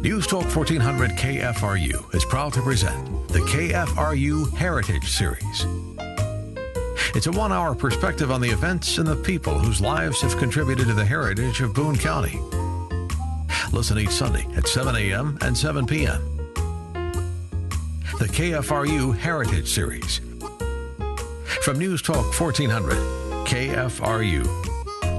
News Talk 1400 KFRU is proud to present the KFRU Heritage Series. It's a one-hour perspective on the events and the people whose lives have contributed to the heritage of Boone County. Listen each Sunday at 7 a.m. and 7 p.m. The KFRU Heritage Series. From News Talk 1400 KFRU.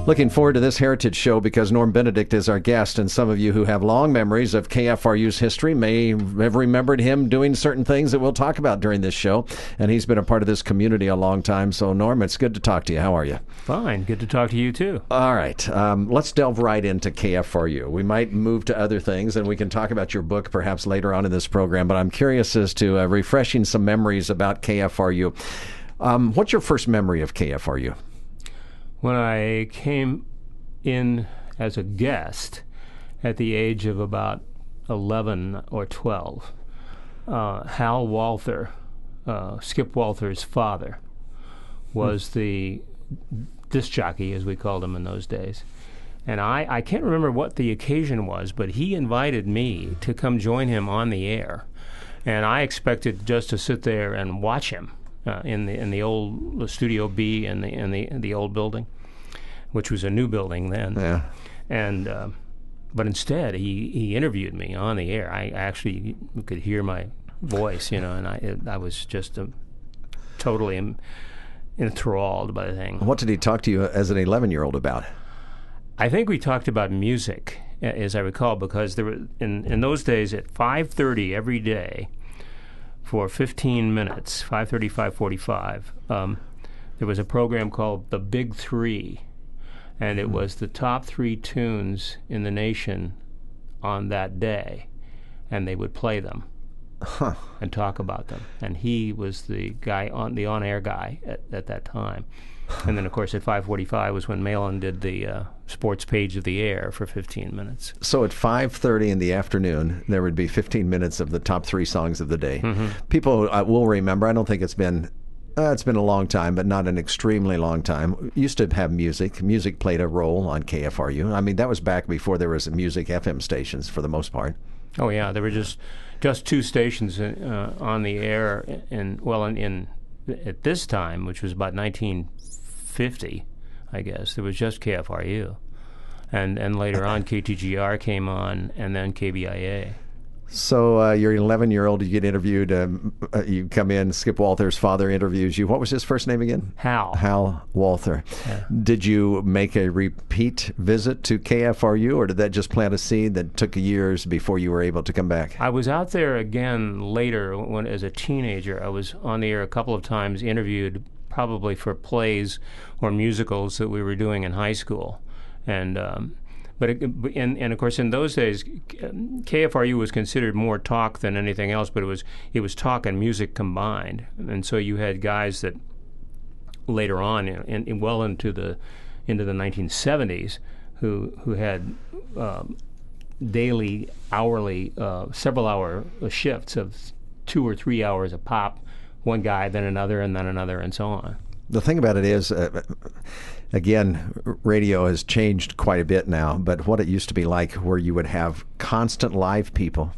Looking forward to this Heritage Show because Norm Benedict is our guest, and some of you who have long memories of KFRU's history may have remembered him doing certain things that we'll talk about during this show, and he's been a part of this community a long time. So, Norm, it's good to talk to you. How are you? Fine. Good to talk to you, too. All right. Let's delve right into KFRU. We might move to other things, and we can talk about your book perhaps later on in this program, but I'm curious as to refreshing some memories about KFRU. What's your first memory of KFRU? When I came in as a guest at the age of about 11 or 12, Hal Walther, Skip Walther's father, was the disc jockey, as we called him in those days. And I can't remember what the occasion was, but he invited me to come join him on the air. And I expected just to sit there and watch him. In the old Studio B in the old building, which was a new building then. Yeah. And but instead he interviewed me on the air. I actually could hear my voice, and I was just totally enthralled by the thing. What did he talk to you as an 11-year-old about? I think we talked about music, as I recall, because there were in those days at 5:30 every day. For 15 minutes, 5:30, 5:45, there was a program called The Big Three, and it was the top 3 tunes in the nation on that day, and they would play them and talk about them. And he was the guy on-air guy at that time. And then, of course, at 5:45 was when Malin did the sports page of the air for 15 minutes. So at 5:30 in the afternoon, there would be 15 minutes of the top 3 songs of the day. Mm-hmm. People will remember. I don't think it's been a long time, but not an extremely long time. Used to have music. Music played a role on KFRU. I mean, that was back before there was music FM stations for the most part. Oh yeah, there were just 2 stations on the air, at this time, which was about 1950, I guess, there was just KFRU. And later on, KTGR came on, and then KBIA. So you're an 11-year-old, you get interviewed, you come in, Skip Walther's father interviews you. What was his first name again? Hal Walther. Yeah. Did you make a repeat visit to KFRU, or did that just plant a seed that took years before you were able to come back? I was out there again later as a teenager. I was on the air a couple of times, interviewed probably for plays or musicals that we were doing in high school. And and of course in those days KFRU was considered more talk than anything else, but it was talk and music combined. And so you had guys that later on and well into the 1970s who had daily, hourly, several hour shifts of 2 or 3 hours a pop, one guy, then another, and so on. The thing about it is, again, radio has changed quite a bit now, but what it used to be like, where you would have constant live people,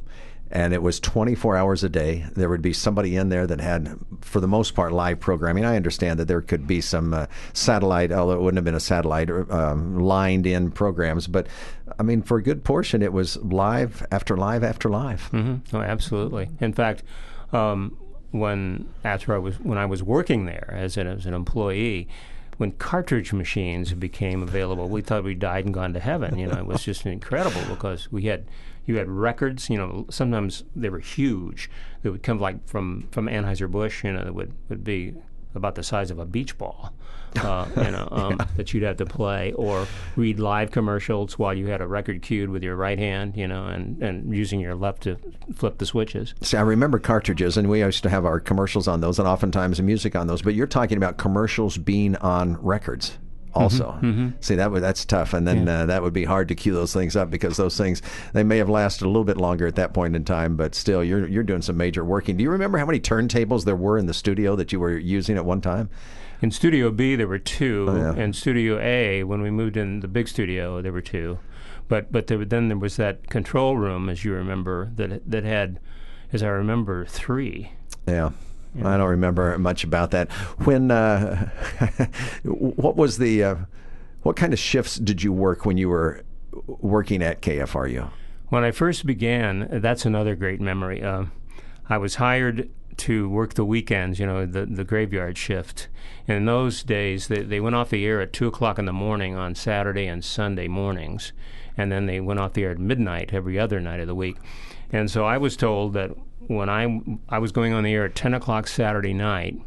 and it was 24 hours a day. There would be somebody in there that had, for the most part, live programming. I understand that there could be some satellite, although it wouldn't have been a satellite, lined-in programs, but, I mean, for a good portion, it was live after live after live. Mm-hmm. Oh, absolutely. In fact, when I was working there as an employee, when cartridge machines became available, we thought we died and gone to heaven. It was just incredible because you had records. Sometimes they were huge. They would come like from Anheuser-Busch. That would be about the size of a beach ball. That you'd have to play or read live commercials while you had a record cued with your right hand, and using your left to flip the switches. See, I remember cartridges, and we used to have our commercials on those, and oftentimes the music on those. But you're talking about commercials being on records. also. See, that's tough, and then that would be hard to cue those things up, because those things, they may have lasted a little bit longer at that point in time, but still, you're doing some major working. Do you remember how many turntables there were in the studio that you were using at one time? In Studio B, there were 2, and Studio A, when we moved in the big studio, there were 2. But then there was that control room, as you remember, that had, as I remember, 3. Yeah. I don't remember much about that. When what kind of shifts did you work when you were working at KFRU? When I first began, that's another great memory. I was hired to work the weekends, the graveyard shift. And in those days, they went off the air at 2 o'clock in the morning on Saturday and Sunday mornings, and then they went off the air at midnight every other night of the week. And so I was told that when I was going on the air at 10 o'clock Saturday night,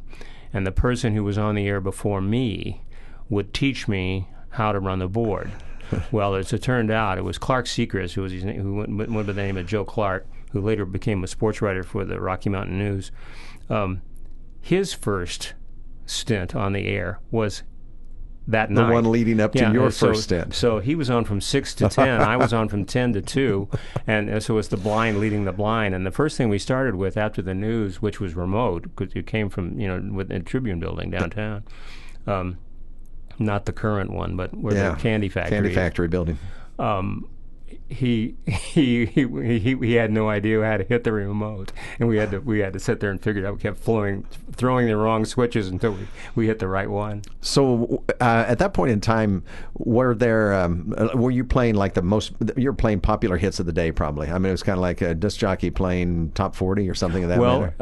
and the person who was on the air before me would teach me how to run the board. Well, as it turned out, it was Clark Seacrest, who went by the name of Joe Clark, who later became a sports writer for the Rocky Mountain News. His first stint on the air was that night. The one leading up to your first stint. So he was on from 6 to 10. I was on from 10 to 2. And so it was the blind leading the blind. And the first thing we started with after the news, which was remote, because it came from, with the Tribune building downtown. Not the current one, but where the Candy Factory building. He had no idea how to hit the remote, and we had to sit there and figure it out. We kept throwing the wrong switches until we hit the right one. So at that point in time, were you playing like you're playing popular hits of the day, probably? I mean, it was kind of like a disc jockey playing top 40 or something of that matter.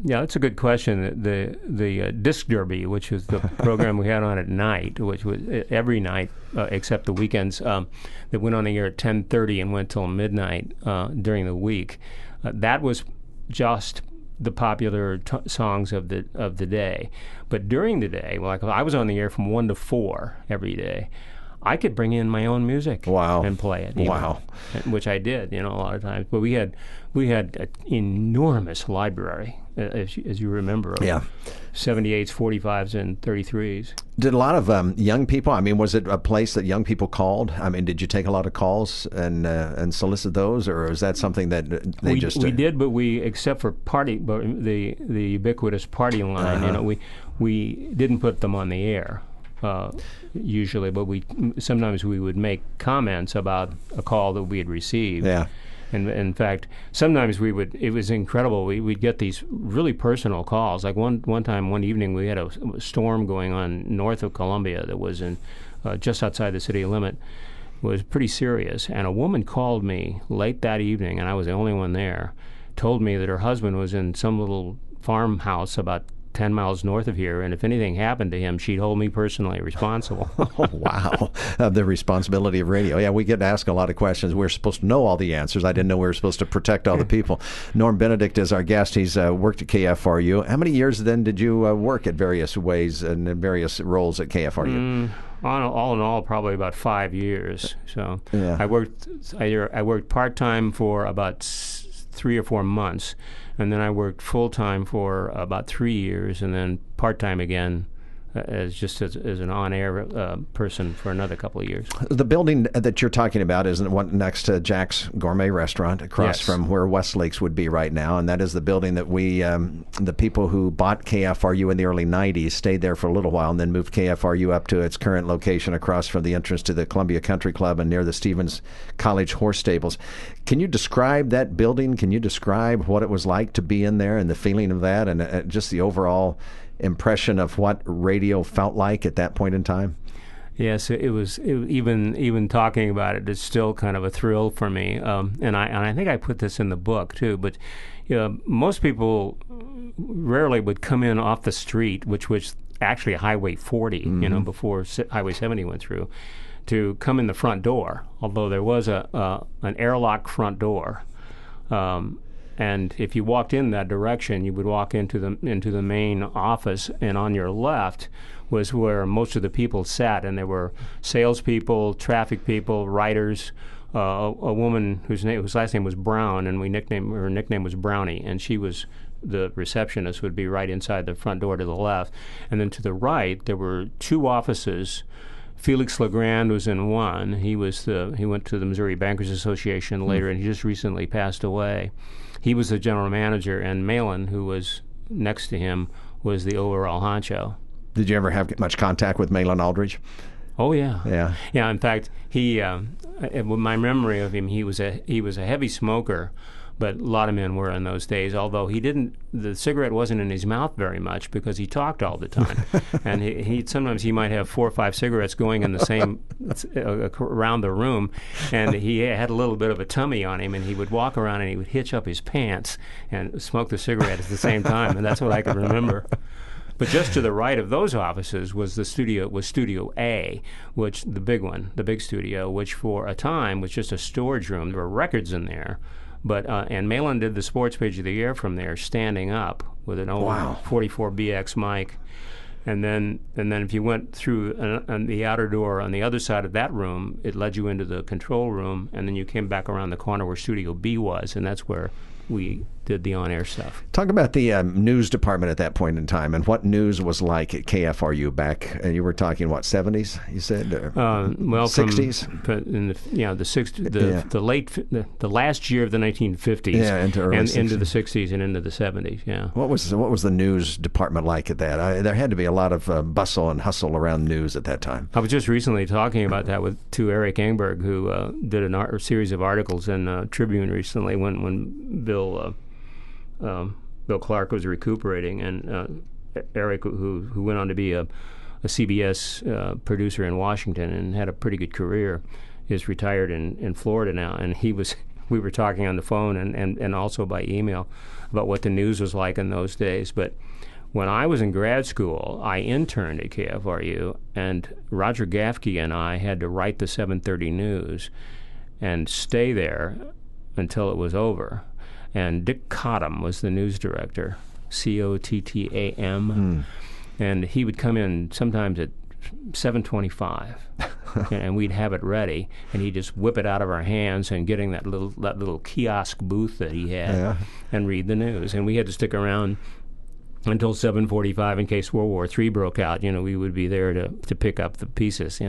Yeah, that's a good question. The Disc Derby, which was the program we had on at night, which was every night except the weekends, that went on the air at 10:30 and went till midnight during the week. That was just the popular songs of the day. But during the day, like I was on the air from 1 to 4 every day. I could bring in my own music and play it. Wow. Which I did, a lot of times. But we had an enormous library, as you remember. Yeah. 78s, 45s, and 33s. Did a lot of young people, was it a place that young people called? Did you take a lot of calls and solicit those, or was that something that they we did, but except for the ubiquitous party line, we didn't put them on the air. Usually, but sometimes we would make comments about a call that we had received. Yeah. And in fact, sometimes it was incredible. We'd get these really personal calls. Like one evening, we had a storm going on north of Columbia that was just outside the city limit. It was pretty serious. And a woman called me late that evening, and I was the only one there, told me that her husband was in some little farmhouse about 10 miles north of here, and if anything happened to him, she'd hold me personally responsible. Oh, wow. The responsibility of radio. Yeah, we get asked a lot of questions. We're supposed to know all the answers. I didn't know we were supposed to protect all the people. Norm Benedict is our guest. He's worked at KFRU. How many years then did you work at various ways and in various roles at KFRU? All in all, probably about 5 years. So yeah. I worked part-time for about 3 or 4 months, and then I worked full-time for about 3 years, and then part-time again as an on-air person for another couple of years. The building that you're talking about is the one next to Jack's Gourmet Restaurant, across from where Westlakes would be right now, and that is the building that the people who bought KFRU in the early 90s stayed there for a little while and then moved KFRU up to its current location across from the entrance to the Columbia Country Club and near the Stevens College Horse Stables. Can you describe that building? Can you describe what it was like to be in there and the feeling of that and just the overall impression of what radio felt like at that point in time? Yes, even talking about it is still kind of a thrill for me, and I think I put this in the book too. But most people rarely would come in off the street, which was actually Highway 40, before Highway 70 went through, to come in the front door. Although there was an airlock front door. And if you walked in that direction, you would walk into the main office, and on your left was where most of the people sat, and there were salespeople, traffic people, writers, a woman whose last name was Brown, and her nickname was Brownie, and she was the receptionist would be right inside the front door to the left. And then to the right, there were two offices. Felix Legrand was in one. He went to the Missouri Bankers Association later, and he just recently passed away. He was the general manager, and Malin, who was next to him, was the overall honcho. Did you ever have much contact with Malin Aldridge? Oh yeah, yeah, yeah. In fact, my memory of him, he was a heavy smoker, but a lot of men were in those days. Although the cigarette wasn't in his mouth very much because he talked all the time, and he sometimes he might have 4 or 5 cigarettes going in the same around the room, and he had a little bit of a tummy on him, and he would walk around and he would hitch up his pants and smoke the cigarette at the same time, and that's what I can remember. But just to the right of those offices was Studio A, which the big studio, which for a time was just a storage room. There were records in there, but and Malin did the sports page of the year from there, standing up with an old 44 BX mic, and then if you went through the outer door on the other side of that room, it led you into the control room, and then you came back around the corner where Studio B was, and that's where we did the on-air stuff. Talk about the news department at that point in time and what news was like at KFRU back. You were talking what, 70s? You said 60s. The last year of the 1950s. Yeah, into early 60s. Into the 60s and into the 70s. Yeah. What was the news department like at that? There had to be a lot of bustle and hustle around news at that time. I was just recently talking about that to Eric Engberg, who did a series of articles in Tribune recently when Bill Clark was recuperating, and Eric, who went on to be a CBS producer in Washington and had a pretty good career, is retired in Florida now, and we were talking on the phone and also by email about what the news was like in those days. But when I was in grad school, I interned at KFRU, and Roger Gaffke and I had to write the 7:30 news and stay there until it was over. And Dick Cottam was the news director, Cottam, and he would come in sometimes at 7:25, and we'd have it ready, and he'd just whip it out of our hands and getting that little kiosk booth that he had and read the news, and we had to stick around until 7:45 in case World War III broke out. We would be there to pick up the pieces.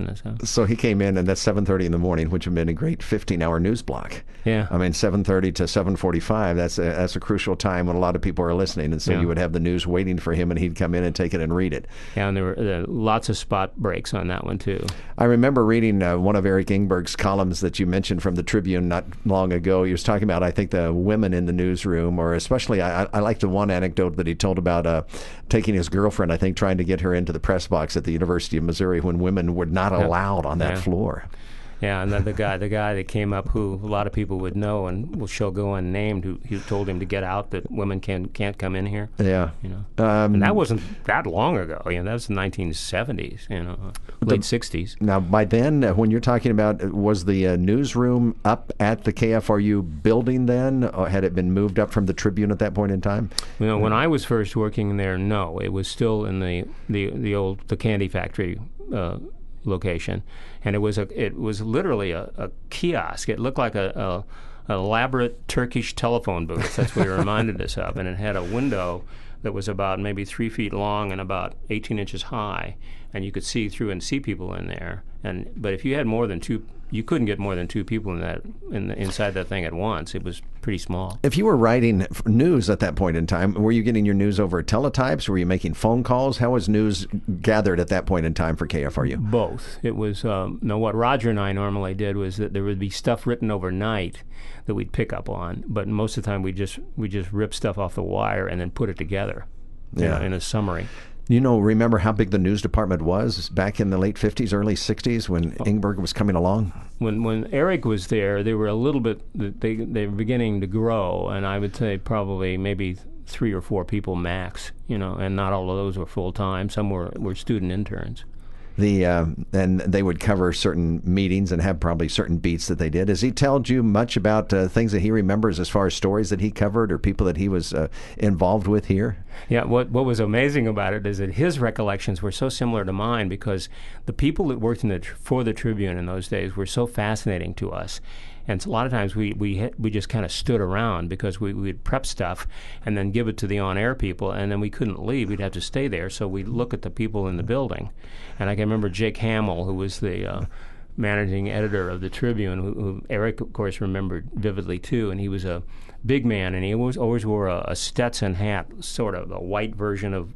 So he came in, and that's 7:30 in the morning, which would have been a great 15-hour news block. Yeah. I mean, 7:30 to 7:45. That's a crucial time when a lot of people are listening, and so you would have the news waiting for him, and he'd come in and take it and read it. Yeah, and there were lots of spot breaks on that one too. I remember reading one of Eric Engberg's columns that you mentioned from the Tribune not long ago. He was talking about, I think, the women in the newsroom, or especially I liked the one anecdote that he told about taking his girlfriend, I think, trying to get her into the press box at the University of Missouri when women were not allowed on that floor. Yeah, and then the guy that came up, who a lot of people would know and shall go unnamed, who told him to get out, that women can't come in here. Yeah, and that wasn't that long ago. That was the 1970s. Late 60s. Now, by then, when you're talking about, was the newsroom up at the KFRU building then, or had it been moved up from the Tribune at that point in time? When I was first working there, no, it was still in the old candy factory location, and it was literally a kiosk. It looked like an elaborate Turkish telephone booth. That's what it reminded us of, and it had a window that was about maybe 3 feet long and about 18 inches high, and you could see through and see people in there. But if you had more than two, you couldn't get more than two people inside that thing at once. It was pretty small. If you were writing news at that point in time, were you getting your news over teletypes? Were you making phone calls? How was news gathered at that point in time for KFRU? Both. It was what Roger and I normally did was that there would be stuff written overnight that we'd pick up on, but most of the time we just rip stuff off the wire and then put it together in a summary. Remember how big the news department was back in the late 50s, early 60s when Engberg was coming along? When Eric was there, they were a little bit, they were beginning to grow, and I would say probably maybe 3 or 4 people max, and not all of those were full-time. Some were student interns. And they would cover certain meetings and have probably certain beats that they did. Has he told you much about things that he remembers as far as stories that he covered or people that he was involved with here? Yeah, what was amazing about it is that his recollections were so similar to mine, because the people that worked for the Tribune in those days were so fascinating to us. And a lot of times we just kind of stood around because we'd prep stuff and then give it to the on-air people, and then we couldn't leave. We'd have to stay there. So we'd look at the people in the building. And I can remember Jake Hamill, who was the managing editor of the Tribune, who Eric, of course, remembered vividly too. And he was a big man, and he always wore a Stetson hat, sort of a white version of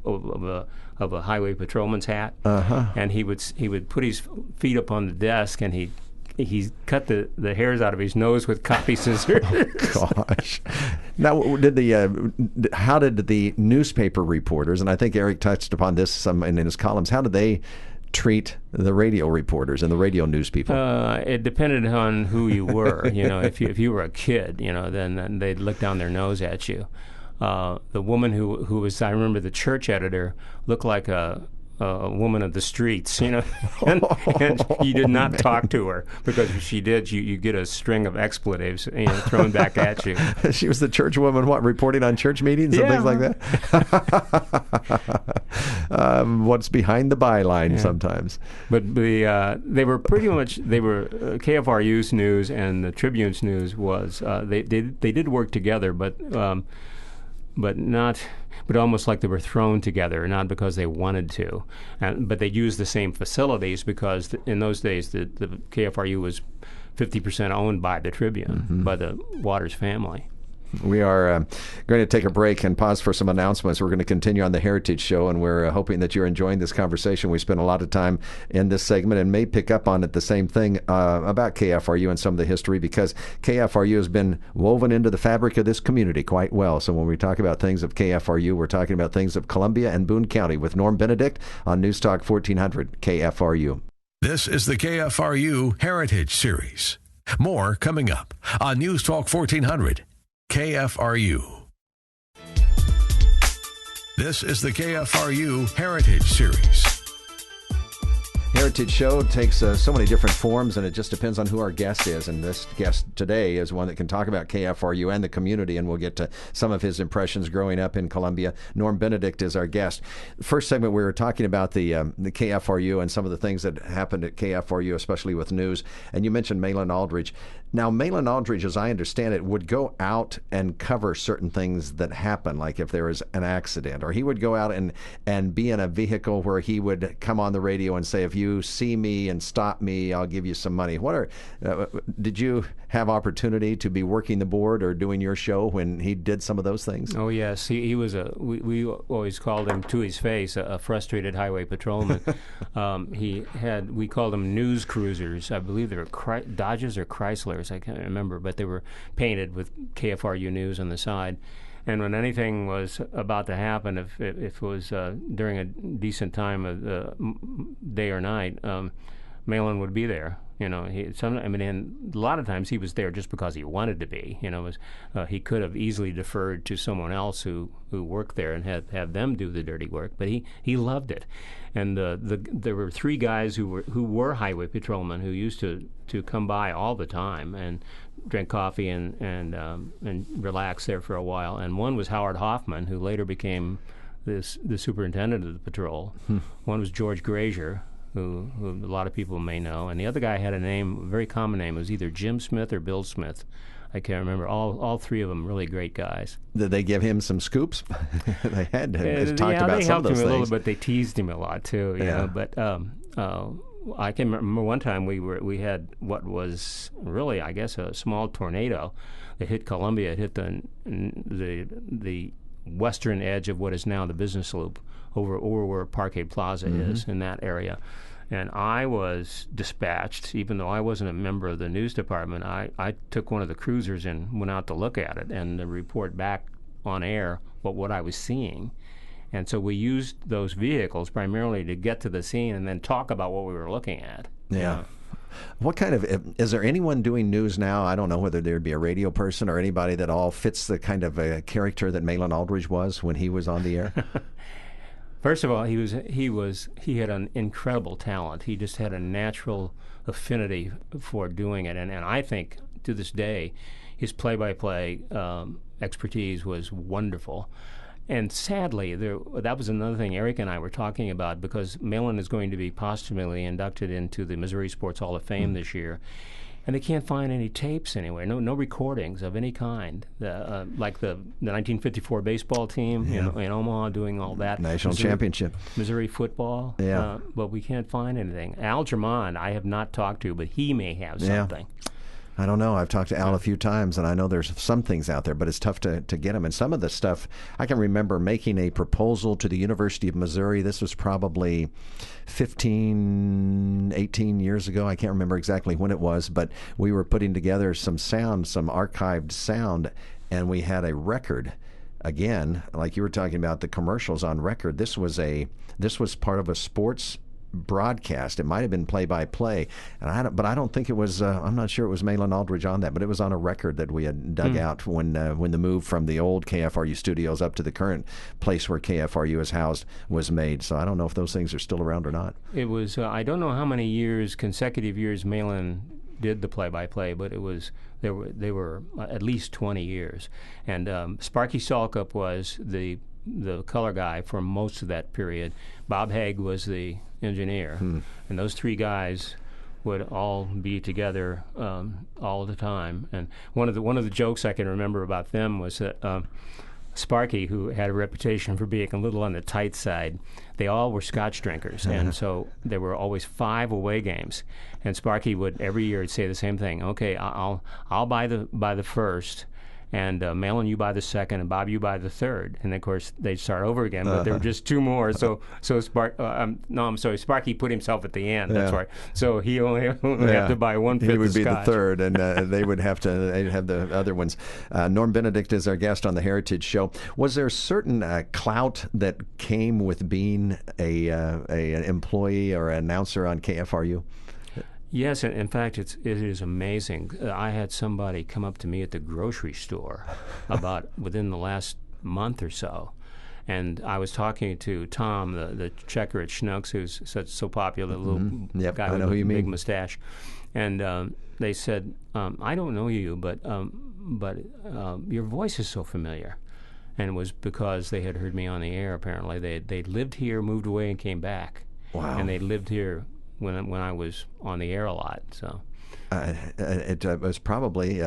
a highway patrolman's hat. And he would put his feet up on the desk, and he cut the hairs out of his nose with copy scissors. Gosh. Now, how did the newspaper reporters, and I think Eric touched upon this some in his columns, how did they treat the radio reporters and the radio news people? It depended on who you were. If you were a kid, then they'd look down their nose at you. The woman who was, I remember, the church editor, looked like a woman of the streets, and you did not talk to her, because if she did, you get a string of expletives thrown back at you. She was the church woman, reporting on church meetings and things like that? What's behind the byline sometimes. But they were pretty much, KFRU's news and the Tribune's news was, they did work together, but almost like they were thrown together, not because they wanted to. But they used the same facilities because in those days the KFRU was 50% owned by the Tribune, by the Waters family. We are going to take a break and pause for some announcements. We're going to continue on the Heritage Show, and we're hoping that you're enjoying this conversation. We spent a lot of time in this segment and may pick up on it, the same thing about KFRU and some of the history, because KFRU has been woven into the fabric of this community quite well. So when we talk about things of KFRU, we're talking about things of Columbia and Boone County with Norm Benedict on News Talk 1400 KFRU. This is the KFRU Heritage Series. More coming up on News Talk 1400 KFRU. This is the KFRU Heritage Series. Heritage Show takes so many different forms, and it just depends on who our guest is. And this guest today is one that can talk about KFRU and the community, and we'll get to some of his impressions growing up in Columbia. Norm Benedict is our guest. First segment, we were talking about the KFRU and some of the things that happened at KFRU, especially with news. And you mentioned Malin Aldridge. Now, Malin Aldridge, as I understand it, would go out and cover certain things that happen, like if there was an accident, or he would go out and be in a vehicle where he would come on the radio and say, if you see me and stop me, I'll give you some money. Did you have opportunity to be working the board or doing your show when he did some of those things? Oh, yes. He was we always called him, to his face, a frustrated highway patrolman. We called them news cruisers. I believe they were Dodges or Chryslers, I can't remember, but they were painted with KFRU News on the side. And when anything was about to happen, if it was during a decent time of the day or night, Malin would be there. And a lot of times he was there just because he wanted to be. He could have easily deferred to someone else who worked there and have them do the dirty work, but he loved it. And there were three guys who were highway patrolmen who used to come by all the time and drink coffee and relax there for a while. And one was Howard Hoffman, who later became the superintendent of the patrol. One was George Grazier, who a lot of people may know, and the other guy had a very common name. It was either Jim Smith or Bill Smith. I can't remember. All three of them really great guys. Did they give him some scoops? They had to talk about some of those things. They helped him a little bit. They teased him a lot too. You know? But I can remember one time we had what was really, I guess, a small tornado that hit Columbia. It hit the western edge of what is now the business loop over where Parkade Plaza is, in that area. And I was dispatched, even though I wasn't a member of the news department. I took one of the cruisers and went out to look at it and to report back on air what I was seeing. And so we used those vehicles primarily to get to the scene and then talk about what we were looking at. Yeah. What kind of, is there anyone doing news now? I don't know whether there'd be a radio person or anybody that all fits the kind of character that Malin Aldridge was when he was on the air. First of all, he had an incredible talent. He just had a natural affinity for doing it, and I think to this day, his play-by-play expertise was wonderful. And sadly, that was another thing Eric and I were talking about, because Malin is going to be posthumously inducted into the Missouri Sports Hall of Fame this year. And they can't find any tapes anywhere, no recordings of any kind. Like the 1954 baseball team in Omaha doing all that. National championship. Missouri football. Yeah. But we can't find anything. Al Germond, I have not talked to, but he may have something. I don't know. I've talked to Al a few times, and I know there's some things out there, but it's tough to get them. And some of the stuff, I can remember making a proposal to the University of Missouri. This was probably 15, 18 years ago. I can't remember exactly when it was, but we were putting together some sound, some archived sound, and we had a record. Again, like you were talking about the commercials on record, this was part of a sports broadcast. It might have been play-by-play, but I don't think it was. I'm not sure it was Malin Aldridge on that, but it was on a record that we had dug out when the move from the old KFRU studios up to the current place where KFRU is housed was made. So I don't know if those things are still around or not. It was. I don't know how many consecutive years Malin did the play-by-play, but they were at least 20 years. And Sparky Salkup was the color guy for most of that period. Bob Haig was the engineer, and those three guys would all be together all the time. And one of the jokes I can remember about them was that Sparky, who had a reputation for being a little on the tight side, they all were Scotch drinkers, and so there were always 5 away games. And Sparky would every year say the same thing: "Okay, I'll buy the first." And Malin, you buy the second, and Bob, you buy the third. And of course, they'd start over again, but there were just 2 more. So Sparky put himself at the end. That's right. So he only had to buy 1/5 He would be Scotch. the third, and they'd have the other ones. Norm Benedict is our guest on the Heritage Show. Was there a certain clout that came with being an employee or an announcer on KFRU? Yes, in fact, it is amazing. I had somebody come up to me at the grocery store about within the last month or so, and I was talking to Tom, the checker at Schnucks, who's so popular, little guy with a big mustache, and they said, "I don't know you, but your voice is so familiar." And it was because they had heard me on the air. Apparently, they lived here, moved away, and came back. Wow! And they lived here when I was on the air a lot. So it was probably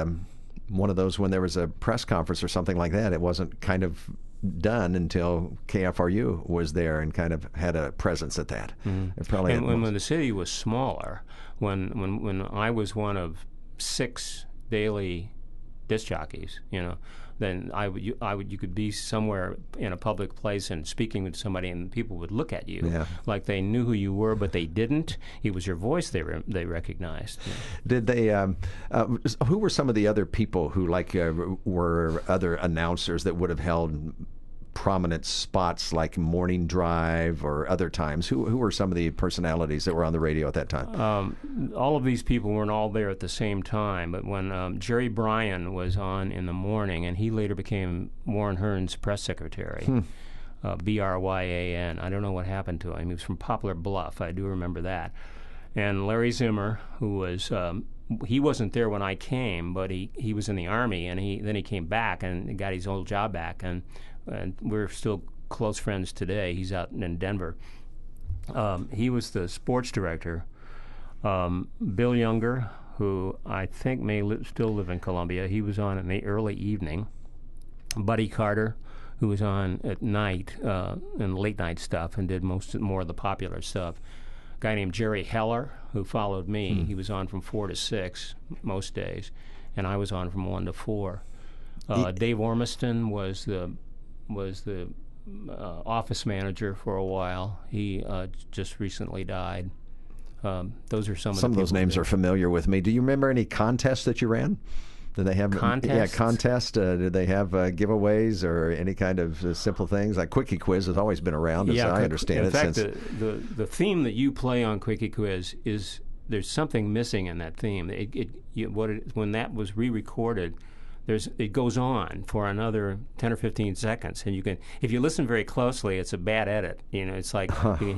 one of those when there was a press conference or something like that. It wasn't kind of done until KFRU was there and kind of had a presence at that. It probably when the city was smaller, when I was one of 6 daily disc jockeys, then you could be somewhere in a public place and speaking with somebody, and people would look at you like they knew who you were, but they didn't. It was your voice they recognized. Did they? Who were some of the other people who were other announcers that would have held prominent spots like Morning Drive or other times? Who were some of the personalities that were on the radio at that time? All of these people weren't all there at the same time, but when Jerry Bryan was on in the morning, and he later became Warren Hearn's press secretary, Bryan. I don't know what happened to him. He was from Poplar Bluff. I do remember that. And Larry Zimmer, who was... he wasn't there when I came, but he was in the Army, and then he came back and got his old job back, and we're still close friends today. He's out in Denver. He was the sports director. Bill Younger, who I think may still live in Columbia, he was on in the early evening. Buddy Carter, who was on at night and late night stuff and did more of the popular stuff. A guy named Jerry Heller, who followed me. He was on from 4 to 6 most days, and I was on from 1 to 4. Dave Ormiston was the office manager for a while. He just recently died. Those are some of those names are familiar with me. Do you remember any contests that you ran? Did they have contests? Did they have giveaways or any kind of simple things? Like Quickie Quiz has always been around, as I understand it. In fact, the theme that you play on Quickie Quiz is there's something missing in that theme. When that was re-recorded, it goes on for another 10 or 15 seconds, and you can, if you listen very closely, it's a bad edit. It's like you can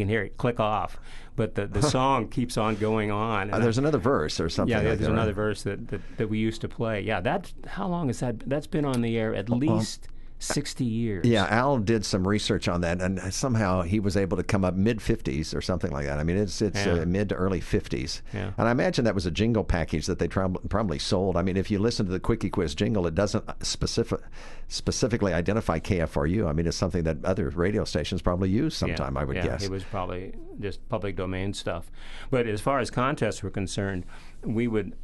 hear it click off, but the song keeps on going on. There's another verse or something. Yeah, like there's that, another right? verse that we used to play. Yeah, how long is that? That's been on the air at least 60 years. Yeah, Al did some research on that, and somehow he was able to come up mid-50s or something like that. I mean, it's mid to early 50s. Yeah. And I imagine that was a jingle package that they probably sold. I mean, if you listen to the Quickie Quiz jingle, it doesn't specifically identify KFRU. I mean, it's something that other radio stations probably use sometime, I would guess. It was probably just public domain stuff. But as far as contests were concerned, we would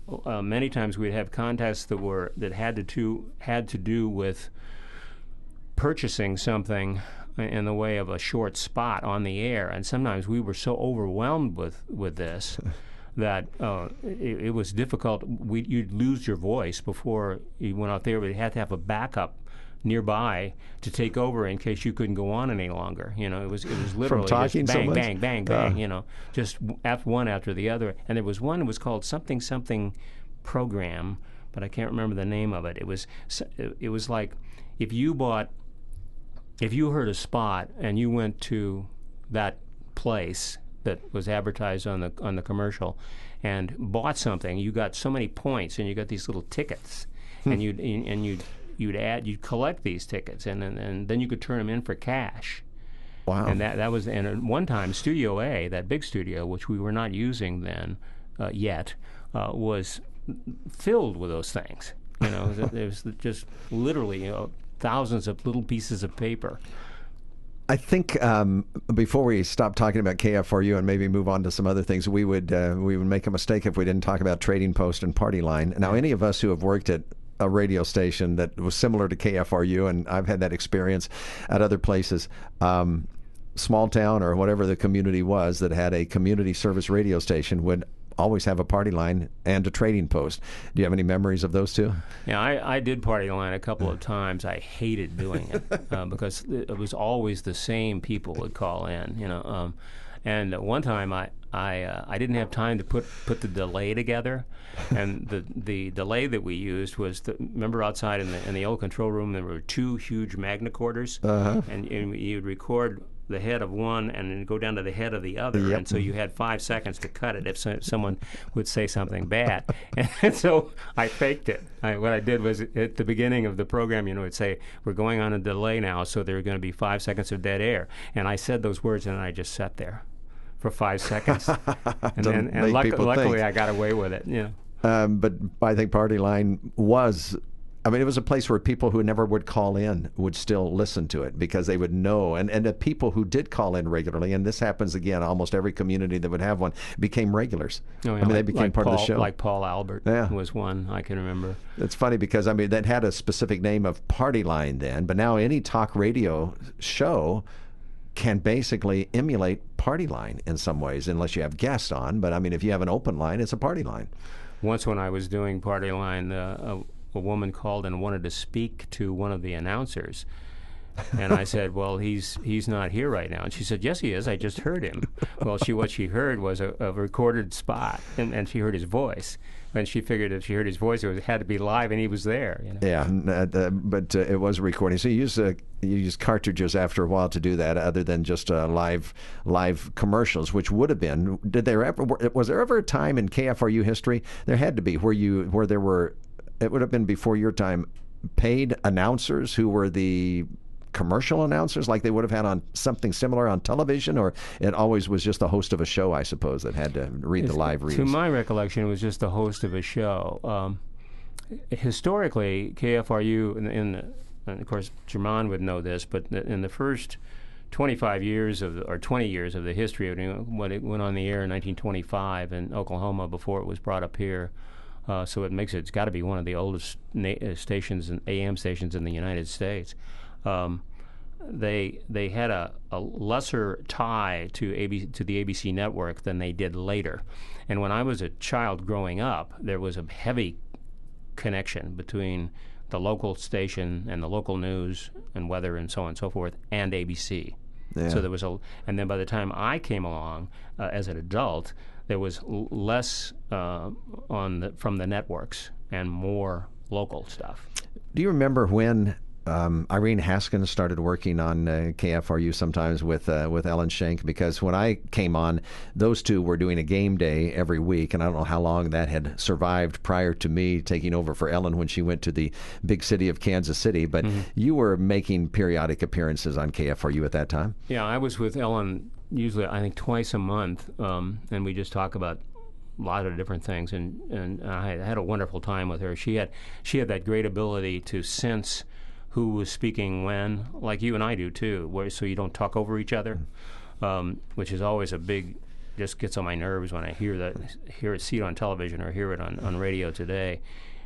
many times we'd have contests that had to do with purchasing something in the way of a short spot on the air, and sometimes we were so overwhelmed with this that it was difficult. You'd lose your voice before you went out there. We had to have a backup nearby to take over in case you couldn't go on any longer. You know, it was literally just bang, so bang, bang, bang. You know, just one after the other. And there was one that was called something program, but I can't remember the name of it. It was like if you heard a spot and you went to that place that was advertised on the commercial and bought something, you got so many points, and you got these little tickets, and you'd collect these tickets, and then you could turn them in for cash. Wow! And that was, and at one time Studio A, that big studio, which we were not using then yet, was filled with those things. You know, there was just literally thousands of little pieces of paper. I think before we stop talking about KFRU and maybe move on to some other things, we would make a mistake if we didn't talk about Trading Post and Party Line. Now, any of us who have worked at a radio station that was similar to KFRU, and I've had that experience at other places, small town or whatever the community was that had a community service radio station would always have a Party Line and a Trading Post. Do you have any memories of those two? Yeah, I did Party Line a couple of times. I hated doing it because it was always the same people would call in. You know, and one time I didn't have time to put the delay together, and the delay that we used was remember outside in the old control room there were two huge magnecorders, and you'd record the head of one and then go down to the head of the other. Yep. And so you had 5 seconds to cut it if someone would say something bad. And so I faked it. What I did was at the beginning of the program, it'd say, we're going on a delay now, so there are going to be 5 seconds of dead air. And I said those words, and I just sat there for 5 seconds. and luckily I got away with it. But I think Party Line was... it was a place where people who never would call in would still listen to it because they would know. And the people who did call in regularly, and this happens again, almost every community that would have one, became regulars. Oh, yeah, they became part of the show. Like Paul Albert was one I can remember. It's funny because, that had a specific name of Party Line then, but now any talk radio show can basically emulate Party Line in some ways, unless you have guests on. But, if you have an open line, it's a Party Line. Once when I was doing Party Line, a woman called and wanted to speak to one of the announcers, and I said, "Well, he's not here right now." And she said, "Yes, he is. I just heard him." Well, what she heard was a recorded spot, and she heard his voice. And she figured if she heard his voice, it had to be live, and he was there. Yeah, but it was a recording. So you use cartridges after a while to do that, other than just live commercials, which would have been. Was there ever a time in KFRU history? There had to be where there were. It would have been before your time, paid announcers who were the commercial announcers like they would have had on something similar on television, or it always was just the host of a show, I suppose, that had to read the live reads? To my recollection, it was just the host of a show. Historically, KFRU, and of course German would know this, but in the first 20 years of the history of it, when it went on the air in 1925 in Oklahoma before it was brought up here, so it's got to be one of the oldest stations, AM stations in the United States. They had a lesser tie to the ABC network than they did later. And when I was a child growing up, there was a heavy connection between the local station and the local news and weather and so on and so forth and ABC. Yeah. So there was and then by the time I came along as an adult, there was less from the networks and more local stuff. Do you remember when Irene Haskins started working on KFRU sometimes with Ellen Schenk, because when I came on, those two were doing a game day every week, and I don't know how long that had survived prior to me taking over for Ellen when she went to the big city of Kansas City. But you were making periodic appearances on KFRU at that time. Yeah, I was with Ellen usually, I think, twice a month, and we just talk about a lot of different things, and I had a wonderful time with her. She had that great ability to sense who was speaking when, like you and I do too, so you don't talk over each other, which is always just gets on my nerves when I see it on television or hear it on radio today.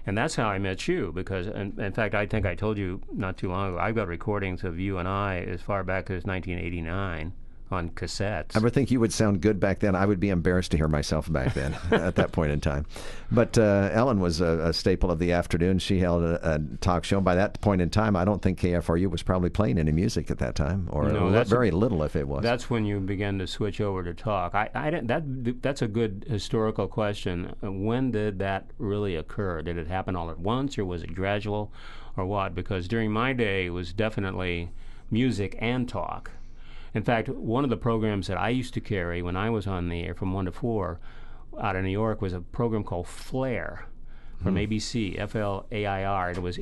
And that's how I met you, because, in fact, I think I told you not too long ago, I've got recordings of you and I as far back as 1989. On cassettes. I would think you would sound good back then. I would be embarrassed to hear myself back then at that point in time. But Ellen was a staple of the afternoon. She held a talk show. By that point in time, I don't think KFRU was probably playing any music at that time, or very little if it was. That's when you began to switch over to talk. That's a good historical question. When did that really occur? Did it happen all at once, or was it gradual, or what? Because during my day, it was definitely music and talk. In fact, one of the programs that I used to carry when I was on the air from 1 to 4 out of New York was a program called Flair from ABC, F-L-A-I-R. It was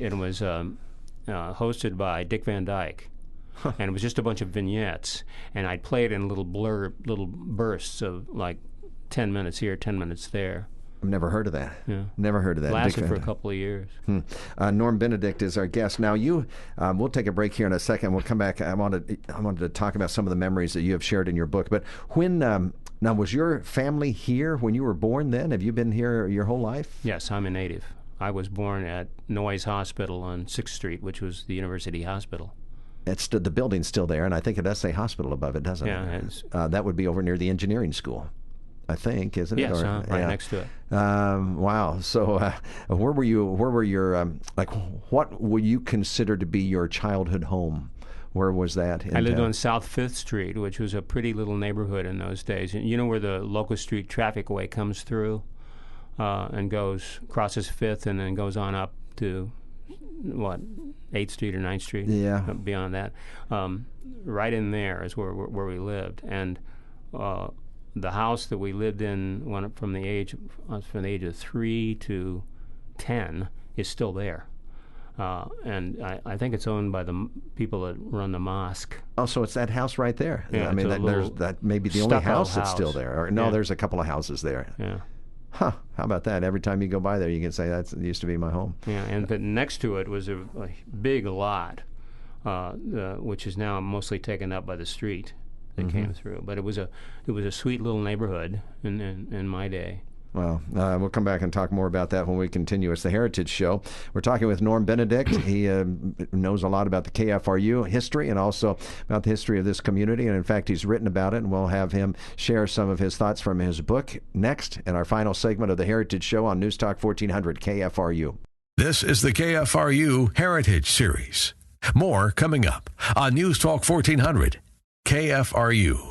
hosted by Dick Van Dyke. And it was just a bunch of vignettes. And I'd play it in little bursts of like 10 minutes here, 10 minutes there. I've never heard of that. Yeah. Never heard of that. Lasted for a couple of years. Norm Benedict is our guest. Now, we'll take a break here in a second. We'll come back. I wanted to talk about some of the memories that you have shared in your book. But now, was your family here when you were born then? Have you been here your whole life? Yes, I'm a native. I was born at Noyes Hospital on 6th Street, which was the University Hospital. The building's still there, and I think it does say hospital above it, doesn't it? Yeah. That would be over near the engineering school, I think, isn't it? Yes, right next to it. Wow. So, where were your what would you consider to be your childhood home? Where was that? I lived on South 5th Street, which was a pretty little neighborhood in those days. You know where the Locust Street traffic way comes through and crosses 5th and then goes on up to, 8th Street or 9th Street? Yeah. Beyond that. Right in there is where we lived. And the house that we lived in from the age of 3 to 10 is still there. And I think it's owned by the people that run the mosque. Oh, so it's that house right there. Yeah, I mean, that may be the only house that's still there. Or no, there's a couple of houses there. Yeah. Huh, how about that? Every time you go by there, you can say, that used to be my home. Yeah, but next to it was a big lot, which is now mostly taken up by the street that came through. But it was a sweet little neighborhood in my day. Well, we'll come back and talk more about that when we continue. It's the Heritage Show. We're talking with Norm Benedict. He knows a lot about the KFRU history and also about the history of this community. And in fact, he's written about it, and we'll have him share some of his thoughts from his book next in our final segment of the Heritage Show on News Talk 1400 KFRU. This is the KFRU Heritage Series. More coming up on News Talk 1400 KFRU.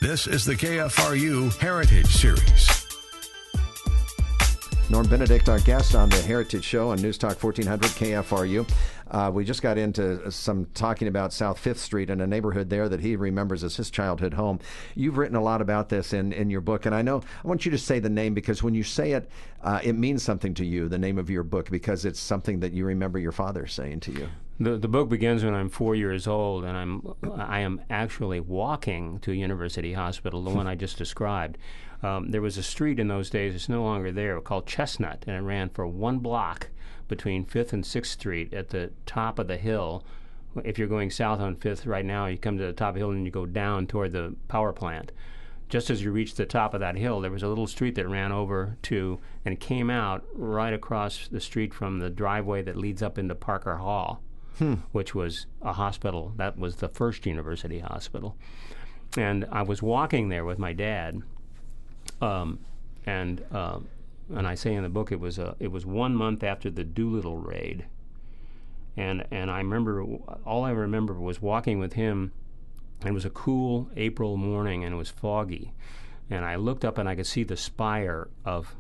This is the KFRU Heritage Series. Norm Benedict, our guest on the Heritage Show on News Talk 1400 KFRU. We just got into some talking about South 5th Street and a neighborhood there that he remembers as his childhood home. You've written a lot about this in your book, and I want you to say the name, because when you say it, it means something to you, the name of your book, because it's something that you remember your father saying to you. The book begins when I'm 4 years old, and I am actually walking to University Hospital, the one I just described. There was a street in those days, it's no longer there, called Chestnut, and it ran for 1 block between 5th and 6th Street at the top of the hill. If you're going south on 5th right now, you come to the top of the hill and you go down toward the power plant. Just as you reach the top of that hill, there was a little street that ran over to and came out right across the street from the driveway that leads up into Parker Hall. Which was a hospital. That was the first university hospital. And I was walking there with my dad, and I say in the book it was 1 month after the Doolittle raid, and I remember, all I remember was walking with him. It was a cool April morning and it was foggy, and I looked up and I could see the spire of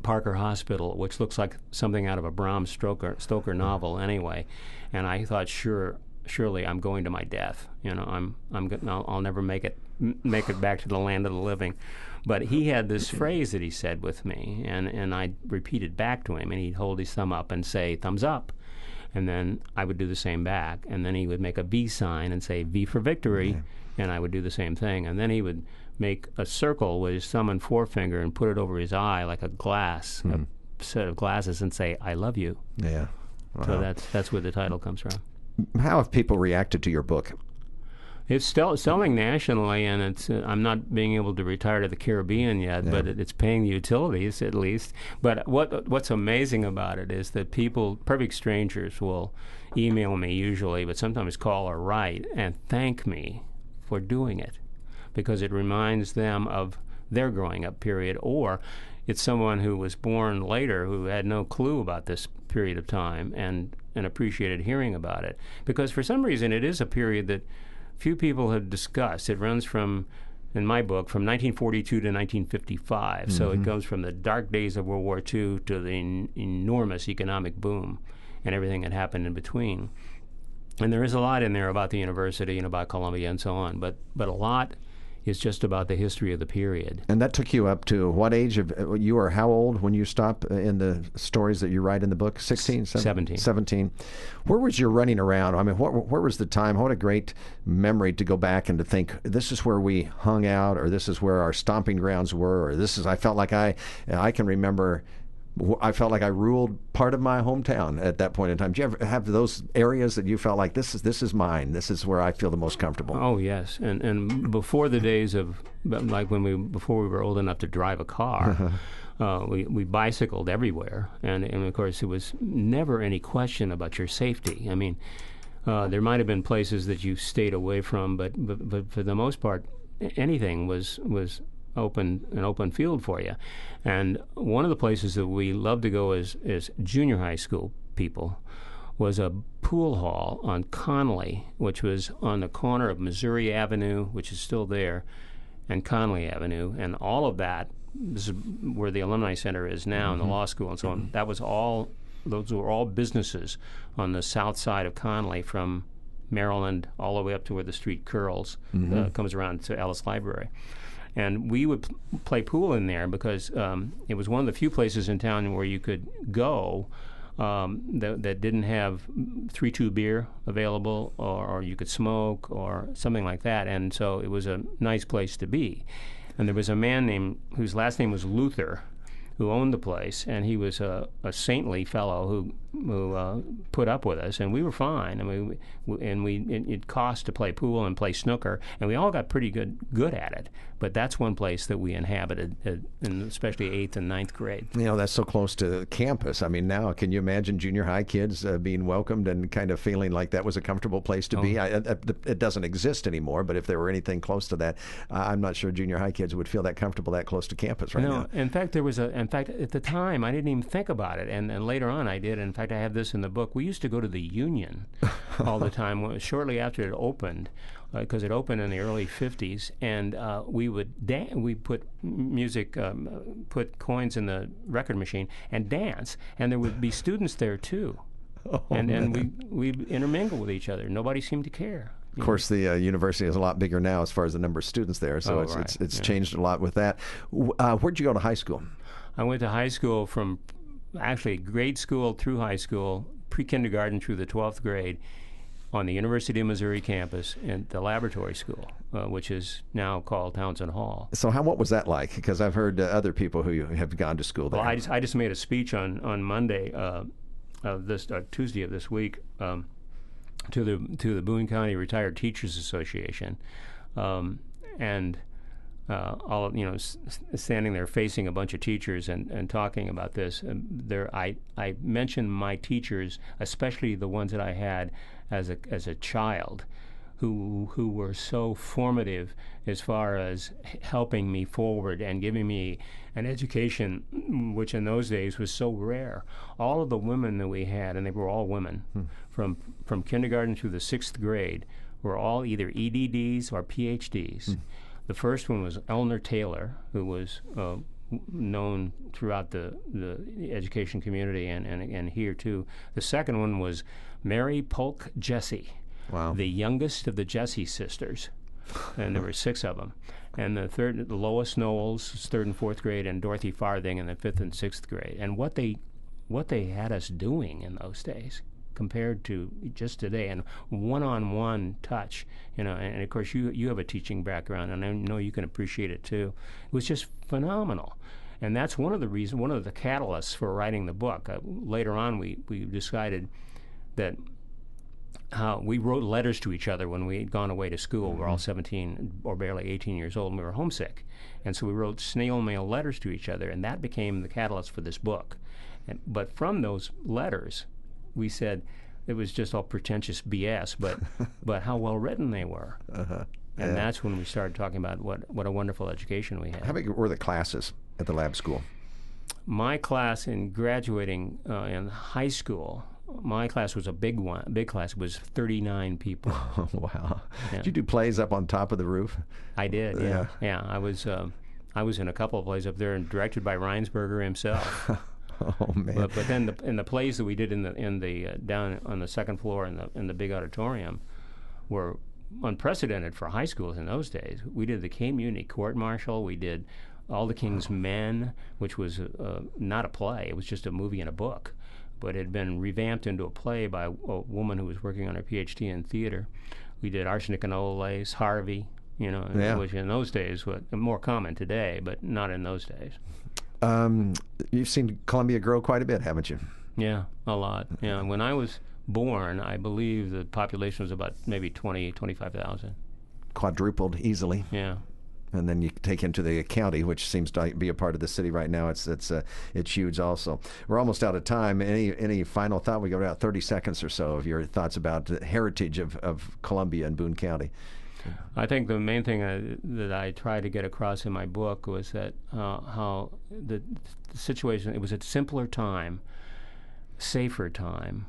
Parker Hospital, which looks like something out of a Bram Stoker novel anyway. And I thought, surely I'm going to my death. I'll never make it back to the land of the living. But he had this phrase that he said with me, and I repeated back to him, and he'd hold his thumb up and say, thumbs up. And then I would do the same back, and then he would make a V sign and say, V for victory, and I would do the same thing. And then he would make a circle with his thumb and forefinger and put it over his eye like a glass, a set of glasses, and say, I love you. Yeah. Wow. So that's where the title comes from. How have people reacted to your book? It's still selling nationally, and it's I'm not being able to retire to the Caribbean yet, but it's paying the utilities at least. But what's amazing about it is that people, perfect strangers, will email me usually, but sometimes call or write and thank me for doing it, because it reminds them of their growing up period, or it's someone who was born later who had no clue about this period of time and appreciated hearing about it. Because for some reason it is a period that few people have discussed. It runs from, in my book, from 1942 to 1955. So it goes from the dark days of World War II to the enormous economic boom and everything that happened in between. And there is a lot in there about the university and about Columbia and so on, but a lot is just about the history of the period. And that took you up to what age? You were how old when you stopped in the stories that you write in the book? 16? 17. 17. Where was your running around? I mean, where was the time? What a great memory to go back and to think, this is where we hung out, or this is where our stomping grounds were, or this is, I felt like I can remember, I felt like I ruled part of my hometown at that point in time. Do you ever have those areas that you felt like this is mine? This is where I feel the most comfortable? Oh yes, and before the days of like before we were old enough to drive a car, we bicycled everywhere, and of course it was never any question about your safety. I mean, there might have been places that you stayed away from, but for the most part, anything was an open field for you. And one of the places that we loved to go as junior high school people was a pool hall on Conley, which was on the corner of Missouri Avenue, which is still there, and Conley Avenue, and all of that, this is where the Alumni Center is now, and the law school and so on. Those were all businesses on the south side of Conley, from Maryland all the way up to where the street curls, comes around to Ellis Library. And we would play pool in there because it was one of the few places in town where you could go that didn't have 3-2 beer available, or you could smoke or something like that. And so it was a nice place to be. And there was a man whose last name was Luther, who owned the place, and he was a saintly fellow who put up with us, and we were fine. And it cost to play pool and play snooker, and we all got pretty good at it. But that's one place that we inhabited, in especially 8th and 9th grade. You know, that's so close to campus. I mean, now, can you imagine junior high kids being welcomed and kind of feeling like that was a comfortable place to be? It doesn't exist anymore, but if there were anything close to that, I'm not sure junior high kids would feel that comfortable that close to campus right now. In fact, at the time, I didn't even think about it, and later on I did. In fact, I have this in the book. We used to go to the Union all the time, shortly after it opened, because it opened in the early 50s, and we put music, put coins in the record machine and dance, and there would be students there too. And we intermingle with each other. Nobody seemed to care. Of course, the university is a lot bigger now as far as the number of students there, so it's changed a lot with that. Where'd you go to high school? I went to high school from actually grade school through high school, pre-kindergarten through the 12th grade, on the University of Missouri campus in the laboratory school, which is now called Townsend Hall. So what was that like? Because I've heard other people who have gone to school there. Well, I just made a speech on Monday, Tuesday of this week, to the Boone County Retired Teachers Association, and standing there facing a bunch of teachers and talking about this. I mentioned my teachers, especially the ones that I had as a child, who were so formative as far as helping me forward and giving me an education, which in those days was so rare. All of the women that we had, and they were all women, from kindergarten through the 6th grade, were all either EDDs or PhDs. The first one was Eleanor Taylor, who was known throughout the education community and here too. The second one was Mary Polk Jesse, Wow. the youngest of the Jesse sisters. And there were 6 of them. And the third, Lois Knowles, 3rd and 4th grade, and Dorothy Farthing in the 5th and 6th grade. And what they had us doing in those days compared to just today, and one-on-one touch, and of course you have a teaching background, and I know you can appreciate it too. It was just phenomenal. And that's one of the catalysts for writing the book. Later on, we decided that how we wrote letters to each other when we had gone away to school. We were all 17 or barely 18 years old, and we were homesick. And so we wrote snail mail letters to each other, and that became the catalyst for this book. But from those letters, we said it was just all pretentious BS, but how well written they were. Uh-huh. And that's when we started talking about what a wonderful education we had. How big were the classes at the lab school? My class in graduating in high school, my class was a big class. It was 39 people. Oh, wow. Yeah. Did you do plays up on top of the roof? I did, yeah. Yeah, I was in a couple of plays up there and directed by Reinsberger himself. Oh, man. But then in the plays that we did in the down on the second floor in the big auditorium were unprecedented for high schools in those days. We did the Community Court Martial. We did All the King's Men, which was not a play. It was just a movie and a book. But it had been revamped into a play by a woman who was working on her PhD in theater. We did Arsenic and Olace, Harvey, which in those days was more common today, but not in those days. You've seen Columbia grow quite a bit, haven't you? Yeah, a lot. Yeah, when I was born, I believe the population was about maybe 25,000. Quadrupled easily. Yeah. And then you take into the county, which seems to be a part of the city right now. It's huge also. We're almost out of time. Any final thought? We got about 30 seconds or so of your thoughts about the heritage of Columbia and Boone County. I think the main thing that I tried to get across in my book was that how the situation, it was a simpler time, safer time,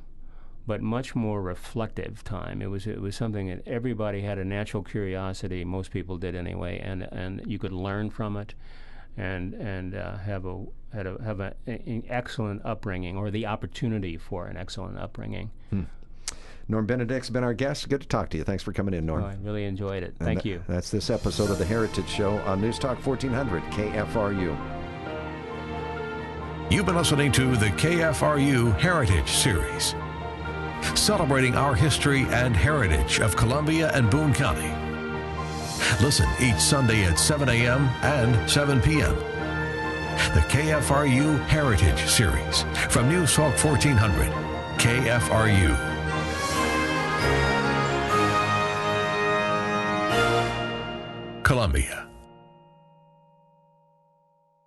but much more reflective time. It was something that everybody had a natural curiosity. Most people did anyway, and you could learn from it, and have an excellent upbringing, or the opportunity for an excellent upbringing. Norm Benedict's been our guest. Good to talk to you. Thanks for coming in, Norm. Oh, I really enjoyed it. Thank you. That's this episode of The Heritage Show on News Talk 1400 KFRU. You've been listening to the KFRU Heritage Series, celebrating our history and heritage of Columbia and Boone County. Listen each Sunday at 7 a.m. and 7 p.m. The KFRU Heritage Series from News Talk 1400 KFRU. Columbia.